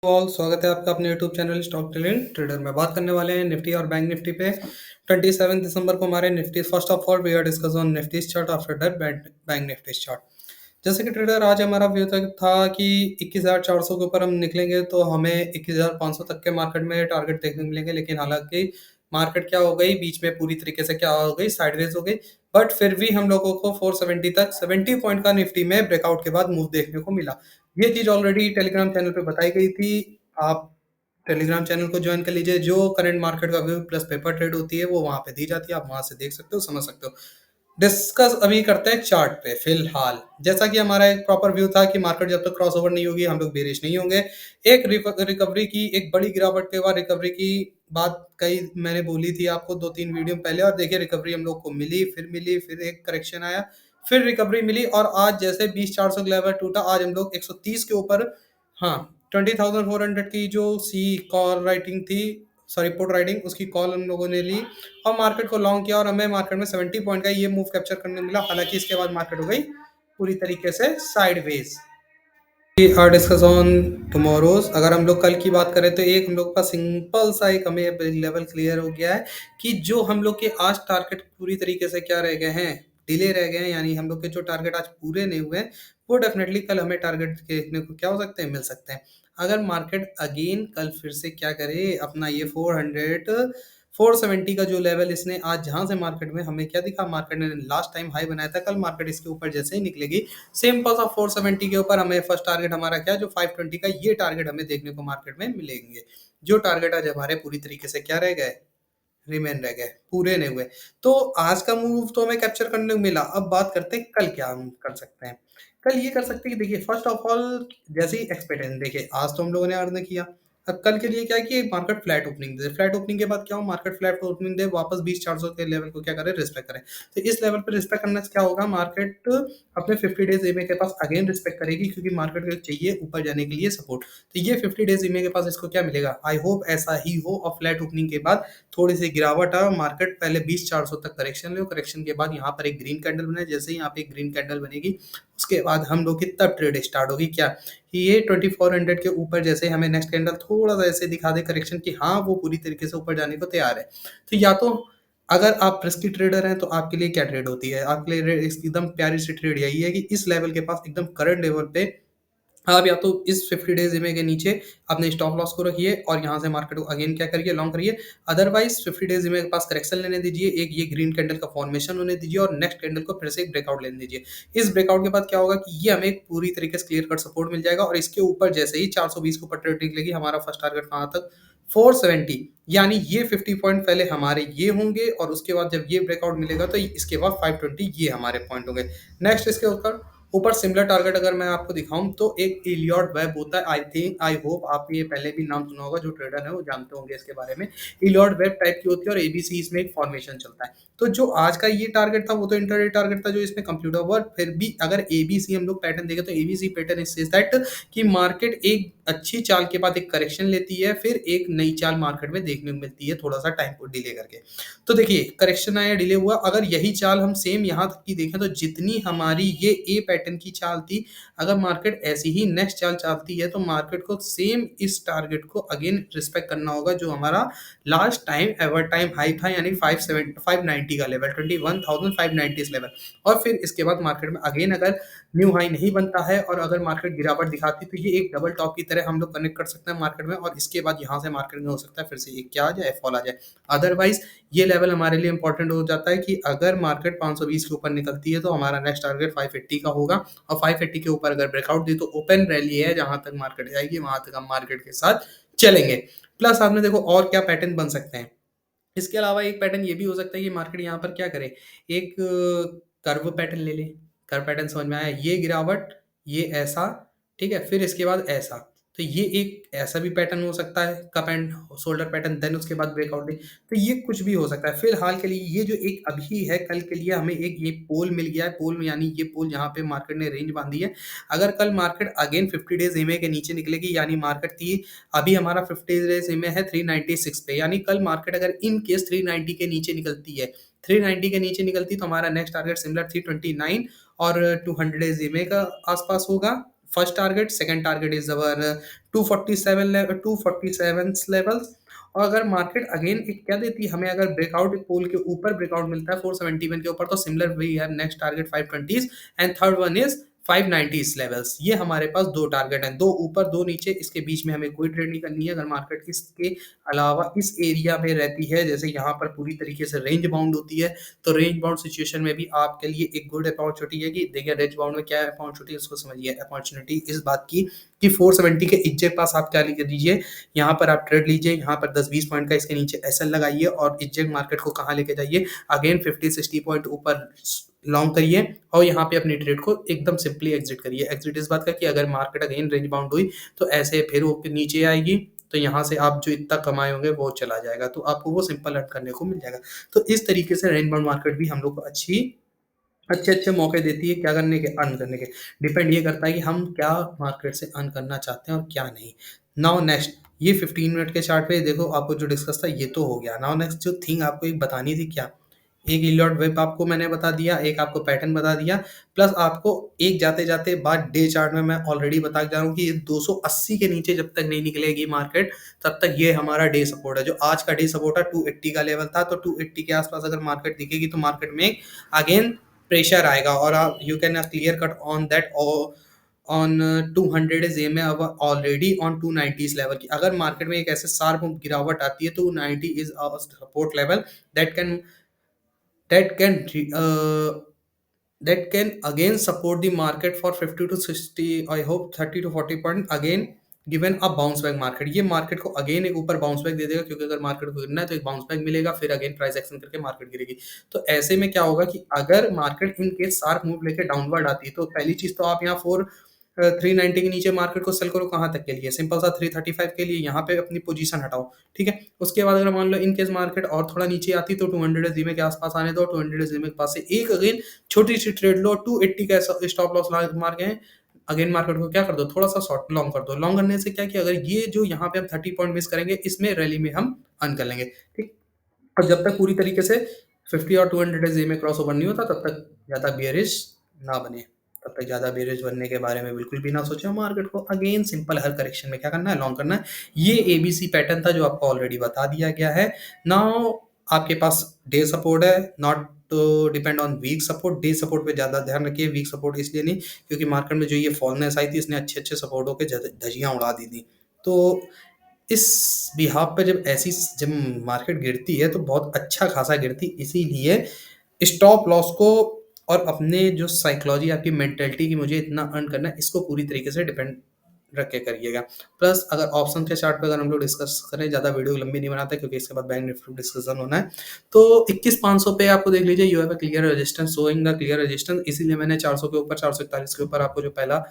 All स्वागत है आपका अपने यूट्यूब चैनल स्टॉक ट्रेडर में। बात करने वाले हैं निफ्टी और बैंक निफ्टी पे। 27 दिसंबर को हमारे Nifty first of all we are discuss on Nifty chart after that bank Nifty chart. जैसे कि ट्रेडर आज हमारा व्यू तक था कि 21,400 के ऊपर हम निकलेंगे तो हमें 21,500 तक के मार्केट में टारगेट देखने को मिलेंगे, लेकिन हालांकि मार्केट क्या हो गई बीच में पूरी तरीके से क्या हो गई साइडवेज हो गई। बट फिर भी हम लोगों को 470 तक 70 पॉइंट का निफ्टी में ब्रेकआउट के बाद मूव देखने को मिला। ये चीज ऑलरेडी टेलीग्राम चैनल पे बताई गई थी। आप टेलीग्राम चैनल को ज्वाइन कर लीजिए। जो करंट मार्केट का व्यू प्लस पेपर ट्रेड होती है वो वहां पे दी जाती है, आप वहां से देख सकते हो, समझ सकते हो। डिस्कस अभी करते हैं चार्ट पे। फिलहाल जैसा कि हमारा एक प्रॉपर व्यू था कि मार्केट जब तक क्रॉस ओवर नहीं होगी हम लोग बेरिश नहीं होंगे। एक रिकवरी की, एक बड़ी गिरावट के बाद रिकवरी की बात कई मैंने बोली थी आपको 2-3 वीडियो पहले, और देखिए रिकवरी हम लोग को मिली, फिर एक करेक्शन आया, फिर रिकवरी मिली, और आज जैसे 20,400 का लेवल टूटा, आज हम लोग 130 के ऊपर, हाँ, 20,400 की जो सी कॉल राइटिंग थी, सॉरी पुट राइटिंग, उसकी कॉल हम लोगों ने ली और मार्केट को लॉन्ग किया, और हमें मार्केट में 70 पॉइंट का ये मूव कैप्चर करने मिला। हालांकि इसके बाद मार्केट हो गई पूरी तरीके से sideways. Are discuss on tomorrow's. अगर हम लोग कल की बात करें तो एक हम लोग का सिंपल सा एक हमें लेवल क्लियर हो गया है कि जो हम लोग के आज टारगेट पूरी तरीके से क्या रह गए हैं, डिले रह गए हैं, यानी हम लोग के जो टारगेट आज पूरे नहीं हुए हैं वो डेफिनेटली कल हमें टारगेट देखने को क्या हो सकते हैं, मिल सकते हैं। अगर मार्केट अगेन कल फिर से क्या करे अपना ये 470 का जो लेवल इसने आज जहां से मार्केट में हमें क्या दिखा, मार्केट ने लास्ट टाइम हाई बनाया था, कल मार्केट इसके ऊपर जैसे ही निकलेगी सिंपल सा 470 के ऊपर हमें फर्स्ट टारगेट हमारा क्या जो 520 का ये टारगेट हमें देखने को मार्केट में मिलेंगे। जो टारगेट आज हमारे पूरी तरीके से क्या रह गए, रिमेन रह गए, पूरे नहीं हुए। तो आज का मूव तो हमें कैप्चर करने को मिला। अब बात करते हैं कल क्या हम कर सकते हैं। कल ये कर सकते हैं कि देखिए फर्स्ट ऑफ ऑल जैसे ही एक्सपेक्टेशन, देखिए आज तो हम लोगों ने अर्न किया। अब कल के लिए क्या है कि मार्केट फ्लैट ओपनिंग दे, फ्लैट ओपनिंग के बाद क्या हो, मार्केट फ्लैट ओपनिंग दे वापस 20,400 के लेवल को क्या करे, रिस्पेक्ट करे। तो इस लेवल पर रिस्पेक्ट करने से क्या होगा, मार्केट अपने 50 डेज ईएमए के पास अगेन रिस्पेक्ट करेगी, क्योंकि मार्केट को चाहिए ऊपर जाने के लिए सपोर्ट। तो ये 50 डेज ईएमए के पास इसको क्या मिलेगा, आई होप ऐसा ही हो, और फ्लैट ओपनिंग के बाद थोड़ी सी गिरावट आ, मार्केट पहले 20,400 तक करेक्शन ले, करेक्शन के बाद यहाँ पर एक ग्रीन कैंडल बने। जैसे ही यहाँ पे एक ग्रीन कैंडल बनेगी उसके बाद हम लोग की तब ट्रेड स्टार्ट होगी क्या, कि ये 2400 के ऊपर जैसे हमें नेक्स्ट कैंडल थोड़ा सा ऐसे दिखा दे करेक्शन कि हाँ वो पूरी तरीके से ऊपर जाने को तैयार है। तो या तो अगर आप रिस्की ट्रेडर हैं तो आपके लिए क्या ट्रेड होती है, आपके लिए एकदम प्यारी सी ट्रेड यही है कि इस लेवल के पास एकदम करंट लेवल पे आप या तो इस 50 डेज ईएमए के नीचे अपने स्टॉप लॉस को रखिए और यहाँ से मार्केट को अगेन क्या करिए, लॉन्ग करिए। अदरवाइज 50 डेज ईएमए के पास करेक्शन लेने दीजिए, एक ये ग्रीन कैंडल का फॉर्मेशन होने दीजिए और नेक्स्ट कैंडल को फिर से एक ब्रेकआउट लेने दीजिए। इस ब्रेकआउट के बाद क्या होगा कि ये हमें एक पूरी तरीके से क्लियर कट सपोर्ट मिल जाएगा, और इसके ऊपर जैसे ही 420 के ऊपर ट्रेड निकलेगी हमारा फर्स्ट टारगेट कहाँ तक, 470। यानी ये 50 पॉइंट पहले हमारे ये होंगे, और उसके बाद जब ये ब्रेकआउट मिलेगा तो इसके बाद 520 ये हमारे पॉइंट होंगे। नेक्स्ट इसके ऊपर ऊपर सिमिलर टारगेट अगर मैं आपको दिखाऊं तो एक इलियॉट वेब होता है। आई थिंक, आई होप आप ये पहले भी नाम सुना होगा, जो ट्रेडर है वो जानते होंगे इसके बारे में। इलियॉट वेब टाइप की होती है और एबीसी इसमें एक फॉर्मेशन चलता है। तो जो आज का ये टारगेट था वो तो इंटरडे टारगेट था जो इसमें कंप्लीट हुआ। फिर भी अगर एबीसी हम लोग पैटर्न देखें तो एबीसी पैटर्न इज दैट कि मार्केट एक अच्छी चाल के बाद एक करेक्शन लेती है, फिर एक नई चाल मार्केट में देखने को मिलती है थोड़ा सा टाइम को डिले करके। तो देखिए करेक्शन आया, डिले हुआ, अगर यही चाल हम सेम यहाँ तक की देखें तो जितनी हमारी ये ए पैटर्न की चाल थी, अगर मार्केट ऐसी ही नेक्स्ट चाल चालती है तो मार्केट को सेम इस टारगेट को अगेन रिस्पेक्ट करना होगा, जो हमारा last time ever time high था, यानी 590 का लेवल, 21,590 इस लेवल। और फिर इसके बाद मार्केट में अगेन अगर न्यू हाई नहीं बनता है और अगर मार्केट गिरावट दिखाती है तो ये एक डबल टॉप की तरह हम लोग कनेक्ट कर सकते हैं मार्केट में, और इसके बाद यहाँ से मार्केट में हो सकता है फिर से एक क्या आ जाए, फॉल आ जाए। अदरवाइज ये लेवल हमारे लिए इंपॉर्टेंट हो जाता है कि अगर मार्केट 520 के ऊपर निकलती है तो हमारा नेक्स्ट टारगेट 580 का होगा, और 580 के ऊपर अगर ब्रेकआउट दी तो ओपन रैली है, जहां तक मार्केट जाएगी वहां तक हम मार्केट के साथ चलेंगे। प्लस आपने देखो और क्या पैटर्न बन सकते हैं। इसके अलावा एक पैटर्न ये भी हो सकता है कि मार्केट यहाँ पर क्या करे, एक कर्व पैटर्न ले ले। कर्व पैटर्न समझ में आया, ये गिरावट, ये ऐसा, ठीक है, फिर इसके बाद ऐसा। तो ये एक ऐसा भी पैटर्न हो सकता है, cup and shoulder pattern, then उसके बाद ब्रेकआउट दे। तो ये कुछ भी हो सकता है। फिलहाल के लिए ये जो एक अभी है, कल के लिए हमें एक ये पोल मिल गया है, पोल में यानी ये पोल जहाँ पे मार्केट ने रेंज बांधी है। अगर कल मार्केट अगेन 50 डेज ईएमए के नीचे निकलेगी, यानी मार्केट थी अभी हमारा 50 डेज में है 396 पे, यानी कल मार्केट अगर इन केस 390 के नीचे निकलती है, 390 के नीचे निकलती तो हमारा नेक्स्ट टारगेट सिमिलर 329 और 200 डेज में का आसपास होगा। first target, second target is our 247 level, 247 levels। और अगर मार्केट अगेन एक क्या देती है हमें, अगर ब्रेकआउट पोल के ऊपर ब्रेकआउट मिलता है 471 के ऊपर, तो similar we have next target 520 and third one is 590 levels. ये हमारे पास दो टारगेट हैं, दो ऊपर दो नीचे, इसके बीच में हमें कोई ट्रेड नहीं करनी है। अगर मार्केट इसके अलावा इस एरिया में रहती है, जैसे यहाँ पर पूरी तरीके से रेंज बाउंड होती है, तो रेंज बाउंड सिचुएशन में भी आपके लिए एक गुड अपॉर्चुनिटी है कि देखिए रेंज बाउंड में क्या है अपॉर्चुनिटी, उसको समझिए। अपॉर्चुनिटी इस बात की कि 470 के एग्जैक्ट पास आप क्या लिख दीजिए, यहाँ पर आप ट्रेड लीजिए, यहाँ पर 10-20 पॉइंट का इसके नीचे एसएल लगाइए और एग्जैक्ट मार्केट को कहाँ लेके जाइए, अगेन 50-60 पॉइंट ऊपर लॉन्ग करिए और यहाँ पे अपनी ट्रेड को एकदम सिंपली एग्जिट करिए। एग्जिट इस बात का कि अगर मार्केट अगेन रेंज बाउंड हुई तो ऐसे फिर वो नीचे आएगी, तो यहाँ से आप जो इतना कमाए होंगे वो चला जाएगा, तो आपको वो सिंपल अर्न करने को मिल जाएगा। तो इस तरीके से रेंज बाउंड मार्केट भी हम लोग को अच्छे-अच्छे मौके देती है क्या करने के, अर्न करने के। डिपेंड ये करता है कि हम क्या मार्केट से अर्न करना चाहते हैं और क्या नहीं। नाउ नेक्स्ट, ये 15 मिनट के चार्ट पे देखो आपको जो डिस्कस था ये तो हो गया। नाउ नेक्स्ट जो थिंग आपको एक बतानी थी क्या, एक इलियट वेब आपको मैंने बता दिया, एक आपको पैटर्न बता दिया, प्लस आपको एक जाते-जाते बाद डे चार्ट में मैं ऑलरेडी बता के जा रहा हूँ कि ये 280 के नीचे जब तक नहीं निकलेगी मार्केट, तब तक ये हमारा डे सपोर्ट है। जो आज का डे सपोर्ट है 280 का लेवल था, तो 280 के आस-पास अगर मार्केट दिखेगी तो मार्केट में अगेन प्रेशर आएगा और आप you can clear cut on that on 200 is am already on 290 level की। अगर मार्केट में एक ऐसे शार्प गिरावट आती है तो 290 is support level that can that can uh, that can again support the market for 50 to 60, I hope 30 to 40 point again given a bounce back market. ये मार्केट को अगेन एक ऊपर बाउंस बैक दे देगा, क्योंकि अगर मार्केट को गिरना है तो एक बाउंस बैक मिलेगा, फिर अगेन प्राइस एक्शन करके मार्केट गिरेगी। तो ऐसे में क्या होगा कि अगर market in case sharp move लेके डाउनवर्ड आती है तो पहली चीज तो आप यहाँ 390 के नीचे मार्केट को सेल करो, कहाँ तक के लिए, सिंपल सा 335 के लिए, यहाँ पे अपनी पोजीशन हटाओ, ठीक है। उसके बाद अगर मान लो इन केस मार्केट और थोड़ा नीचे आती तो 200 जीमे के आसपास आने दो, 200 जीमे के पास से एक अगेन छोटी सी ट्रेड लो, 280 का स्टॉप लॉस मार के अगेन मार्केट को क्या कर दो, थोड़ा सा शॉर्ट लॉन्ग कर दो। लॉन्ग करने से क्या कि अगर ये जो यहाँ पे हम 30 पॉइंट मिस करेंगे, इसमें रैली में हम अर्न कर लेंगे, ठीक। और जब तक पूरी तरीके से 50 और 200 डेज में क्रॉस ओवर नहीं होता तब तक ज़्यादा बेयरिश ना बने, तब तक ज़्यादा बेयरिश बनने के बारे में बिल्कुल भी ना सोचें। मार्केट को अगेन सिंपल हर करेक्शन में क्या करना है, लॉन्ग करना है। ये एबीसी पैटर्न था जो आपको ऑलरेडी बता दिया गया है। नाउ आपके पास डे सपोर्ट है, नॉट तो depend on week support. Day support पे ज़्यादा ध्यान रखिए, वीक सपोर्ट इसलिए नहीं क्योंकि मार्केट में जो ये फॉलनेस आई थी इसने अच्छे सपोर्टों के धज्जियाँ उड़ा दी थी। तो इस बिहाफ पे जब मार्केट गिरती है तो बहुत अच्छा खासा गिरती, इसीलिए स्टॉप लॉस को और अपने जो साइकोलॉजी आपकी मेंटेलिटी की मुझे इतना अर्न करना है, इसको पूरी तरीके से डिपेंड रख के करिएगा। प्लस अगर ऑप्शन के चार्ट पे अगर हम लोग डिस्कस करें, ज़्यादा वीडियो लंबी नहीं बनाते क्योंकि इसके बाद बैंक निफ्टी डिस्कशन होना है, तो 21,500 पे आपको देख लीजिए, you have a clear resistance, showing the clear resistance. इसीलिए मैंने 400 के ऊपर, 441 के ऊपर आपको जो पहला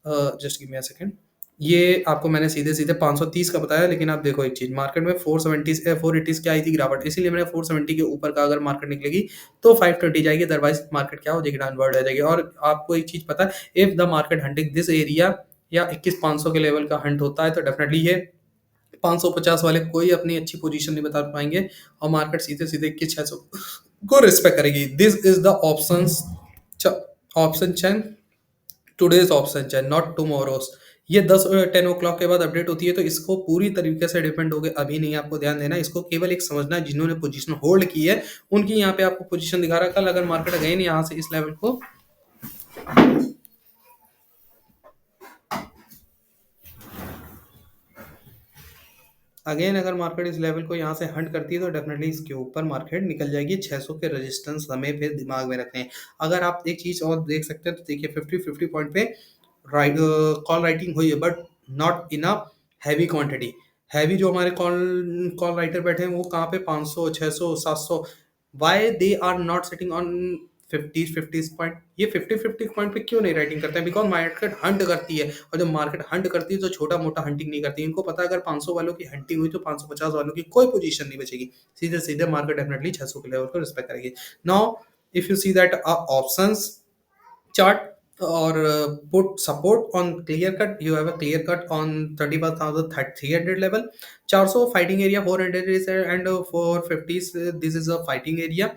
just give me a second, ये आपको मैंने सीधे-सीधे 530 का बताया। लेकिन आप देखो एक चीज़, मार्केट में 470 से 480 की आई थी गिरावट, इसीलिए मैंने 470 के ऊपर का अगर मार्केट निकलेगी तो 520 जाएगी, अदरवाइज मार्केट क्या हो जाएगी, डाउनवर्ड आ जाएगी। और आपको एक चीज़ पता है, if the market hunting this area या 21,500 के लेवल का हंट होता है तो डेफिनेटली ये 550 वाले कोई अपनी अच्छी पोजीशन नहीं बता पाएंगे और मार्केट सीधे-सीधे 21,600 को रिस्पेक्ट करेगी। This is the option chain, today's option chain, not tomorrow's. ये 10 ओ क्लॉक के बाद अपडेट होती है, तो इसको पूरी तरीके से डिपेंड हो गए, अभी नहीं आपको ध्यान देना है। इसको केवल एक समझना है, जिन्होंने पोजीशन होल्ड की है उनकी यहाँ पे आपको पोजीशन दिखा रहा है। कल अगर मार्केट अगेन यहाँ से इस लेवल को अगर मार्केट इस लेवल को यहाँ से हंट करती है तो डेफिनेटली इसके ऊपर मार्केट निकल जाएगी। 600 के रेजिस्टेंस हमें फिर दिमाग में रखने हैं। अगर आप एक चीज़ और देख सकते हैं तो देखिए 50 पॉइंट पे राइट कॉल राइटिंग हुई है, but not in a heavy quantity. Heavy जो हमारे कॉल कॉल राइटर बैठे हैं वो कहाँ पे 500, 600, 700, why they are not sitting on 50 point. ये 50 पॉइंट पे क्यों नहीं राइटिंग करते हैं? बिकॉज मार्केट हंट करती है, और जब मार्केट हंट करती है तो छोटा मोटा हंटिंग नहीं करती। इनको पता है अगर 500 वालों की हंटिंग हुई तो 550 वालों की कोई पोजीशन नहीं बचेगी, सीधे सीधे मार्केट डेफिनेटली 600 के लेवल को रिस्पेक्ट करेगी। Now if you see that options chart or put support on clear cut, you have a clear cut on 31,300 level, 400 fighting area, 400 is and 450 this is a fighting area,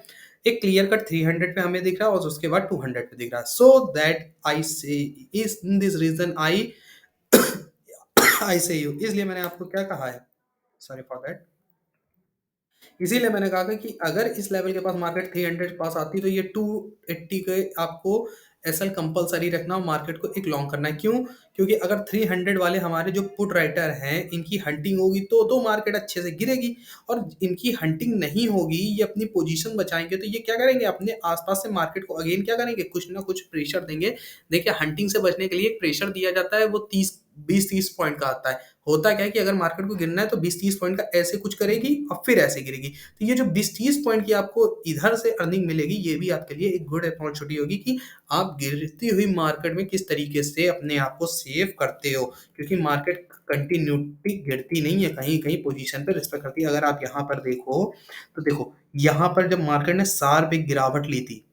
एक clear cut 300 पे हमें दिख रहा है और उसके बाद 200 पे दिख रहा है, सो दैट आई से इस इन दिस रीजन आई आई से यू, इसलिए मैंने आपको क्या कहा है, सॉरी फॉर दैट, इसीलिए मैंने कहा था कि अगर इस लेवल के पास मार्केट 300 के पास आती तो ये 280 के आपको एसएल कंपलसरी रखना और मार्केट को एक लॉन्ग करना है। क्यों? क्योंकि अगर 300 वाले हमारे जो पुट राइटर हैं इनकी हंटिंग होगी तो मार्केट अच्छे से गिरेगी, और इनकी हंटिंग नहीं होगी, ये अपनी पोजीशन बचाएंगे तो ये क्या करेंगे, अपने आसपास से मार्केट को अगेन क्या करेंगे, कुछ ना कुछ प्रेशर देंगे। देखिए हंटिंग से बचने के लिए एक प्रेशर दिया जाता है, वो 20-30 पॉइंट का आता है। होता क्या है कि अगर मार्केट को गिरना है तो 20-30 पॉइंट का ऐसे कुछ करेगी और फिर ऐसे गिरेगी। तो ये जो 20-30 पॉइंट की आपको इधर से अर्निंग मिलेगी, ये भी आपके लिए एक गुड अपॉर्चुनिटी होगी कि आप गिरती हुई मार्केट में किस तरीके से अपने आप को सेव करते हो। क्योंकि मार्केट कंटिन्यूटी गिरती नहीं है, कहीं कहीं पोजीशन पे रिस्पेक्ट करती है। अगर आप यहाँ पर देखो तो देखो, यहाँ पर जब मार्केट ने शार्प एक गिरावट ली थी,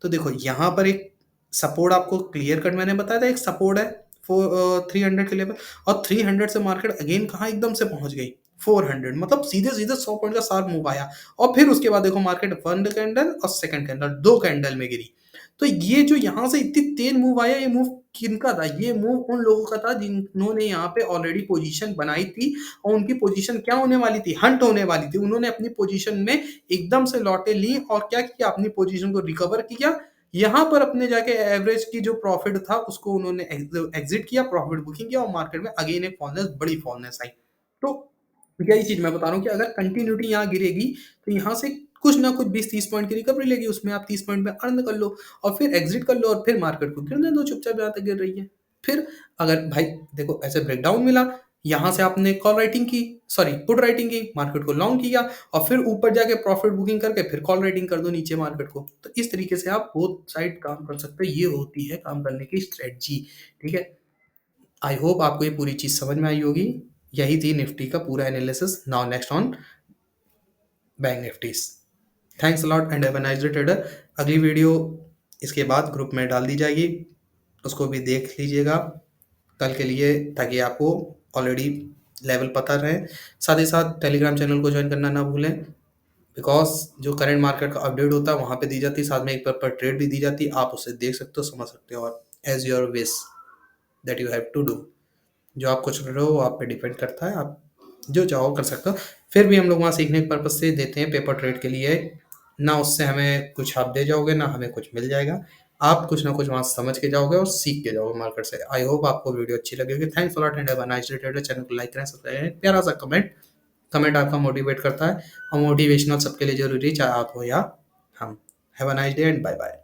तो देखो यहाँ पर एक सपोर्ट आपको क्लियर कट मैंने बताया था, एक सपोर्ट है 300 के लेवल, और 300 से मार्केट अगेन कहाँ एकदम से पहुंच गई 400, मतलब सीधे सीधे 100 पॉइंट का शार्प मूव आया। और फिर उसके बाद देखो मार्केट वन कैंडल और सेकंड कैंडल, दो कैंडल में गिरी। तो ये जो यहाँ से इतनी तेज मूव आया, ये मूव किनका था? ये मूव उन लोगों का था जिन्होंने यहाँ पे ऑलरेडी पोजीशन बनाई थी, और उनकी पोजीशन क्या होने वाली थी, हंट होने वाली थी। उन्होंने अपनी पोजीशन में एकदम से लौटे ली और क्या किया, अपनी पोजीशन को रिकवर किया। यहाँ पर अपने जाके एवरेज की जो प्रॉफिट था उसको उन्होंने एग्जिट किया, प्रॉफिट बुकिंग किया, और मार्केट में अगेन एक फॉलनेस, बड़ी फॉलनेस आई। तो यही चीज मैं बता रहा हूँ कि अगर कंटिन्यूटी यहाँ गिरेगी तो यहाँ से कुछ ना कुछ 20-30 पॉइंट की रिकवरी लेगी, उसमें आप 30 पॉइंट में अर्न कर लो और फिर एग्जिट कर लो, और फिर मार्केट को गिरने दो चुपचाप जहाँ तक गिर रही है। फिर अगर भाई देखो ऐसे ब्रेकडाउन मिला, यहाँ से आपने कॉल राइटिंग की, सॉरी पुट राइटिंग की, मार्केट को लॉन्ग किया, और फिर ऊपर जाके प्रॉफिट बुकिंग करके फिर कॉल राइटिंग कर दो नीचे मार्केट को। तो इस तरीके से आप बोथ साइड काम कर सकते हो, ये होती है काम करने की स्ट्रेटजी। ठीक है, आई होप आपको ये पूरी चीज समझ में आई होगी। यही थी निफ्टी का पूरा analysis. Now next on bank Niftys. Thanks a lot and have a nice day trader. अगली वीडियो इसके बाद ग्रुप में डाल दी जाएगी, उसको भी देख लीजिएगा कल के लिए, ताकि आपको ऑलरेडी लेवल पता रहे। साथ ही साथ टेलीग्राम चैनल को ज्वाइन करना ना भूलें, बिकॉज जो करंट मार्केट का अपडेट होता है वहाँ पे दी जाती है, साथ में एक पर ट्रेड भी दी जाती है, आप उसे देख सकते हो, समझ सकते हो, और as your wish that you have to do. जो आप कुछ रहे हो वो आप पे डिपेंड करता है, आप जो चाहो कर सकते हो। फिर भी हम लोग वहाँ सीखने के पर्पज से देते हैं पेपर ट्रेड के लिए, ना उससे हमें कुछ आप दे जाओगे ना हमें कुछ मिल जाएगा, आप कुछ ना कुछ वहाँ समझ के जाओगे और सीख के जाओगे मार्केट से। आई होप आपको वीडियो अच्छी लगेगी। Thanks a lot and have a nice day trader. Channel को लाइक करें, सब्सक्राइब करें, प्यारा सा कमेंट, कमेंट आपका मोटिवेट करता है, और मोटिवेशनल सबके लिए जरूरी है, चाहे आप हो या हम। Have a nice day and bye bye.